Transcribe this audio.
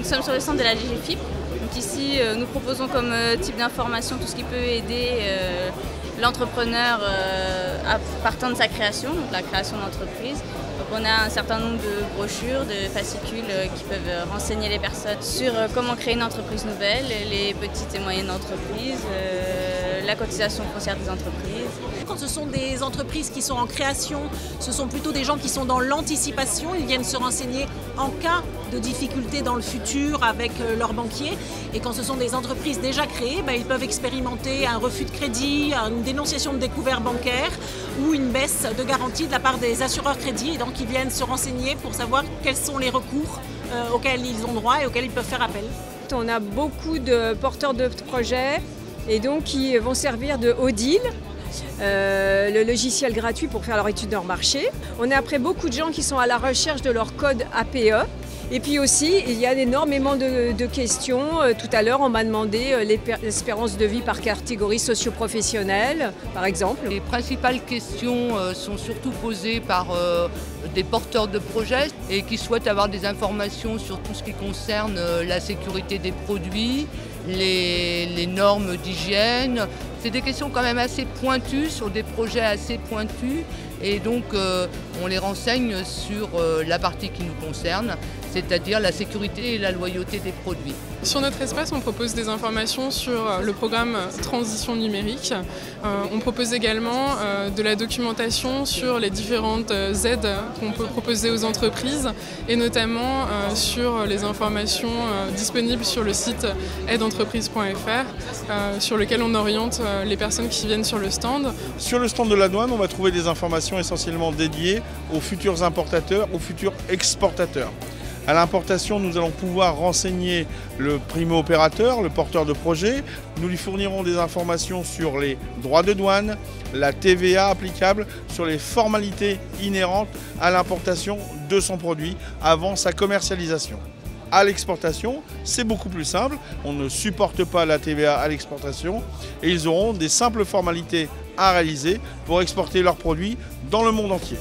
Nous sommes sur le stand de la DGFiP. Donc ici, nous proposons comme type d'information tout ce qui peut aider l'entrepreneur partant de sa création, donc la création d'entreprise. Donc on a un certain nombre de brochures, de fascicules qui peuvent renseigner les personnes sur comment créer une entreprise nouvelle, les petites et moyennes entreprises, la cotisation foncière des entreprises. Quand ce sont des entreprises qui sont en création, ce sont plutôt des gens qui sont dans l'anticipation. Ils viennent se renseigner en cas de difficulté dans le futur avec leur banquier. Et quand ce sont des entreprises déjà créées, ils peuvent expérimenter un refus de crédit, une dénonciation de découvert bancaire ou une baisse de garantie de la part des assureurs crédits. Et donc ils viennent se renseigner pour savoir quels sont les recours auxquels ils ont droit et auxquels ils peuvent faire appel. On a beaucoup de porteurs de projets et donc qui vont servir de Odile. Le logiciel gratuit pour faire leur étude de leur marché. On a après beaucoup de gens qui sont à la recherche de leur code APE. Et puis aussi, il y a énormément de questions. Tout à l'heure, on m'a demandé l'espérance de vie par catégorie socio-professionnelle, par exemple. Les principales questions sont surtout posées par des porteurs de projets et qui souhaitent avoir des informations sur tout ce qui concerne la sécurité des produits, les normes d'hygiène. C'est des questions quand même assez pointues, sur des projets assez pointus. Et donc on les renseigne sur la partie qui nous concerne, c'est-à-dire la sécurité et la loyauté des produits. Sur notre espace, on propose des informations sur le programme Transition numérique. On propose également de la documentation sur les différentes aides qu'on peut proposer aux entreprises et notamment sur les informations disponibles sur le site aideentreprise.fr sur lequel on oriente les personnes qui viennent sur le stand. Sur le stand de la douane, on va trouver des informations essentiellement dédiées aux futurs importateurs, aux futurs exportateurs. À l'importation, nous allons pouvoir renseigner le primo-opérateur, le porteur de projet. Nous lui fournirons des informations sur les droits de douane, la TVA applicable, sur les formalités inhérentes à l'importation de son produit avant sa commercialisation. À l'exportation, c'est beaucoup plus simple. On ne supporte pas la TVA à l'exportation et ils auront des simples formalités à réaliser pour exporter leurs produits dans le monde entier.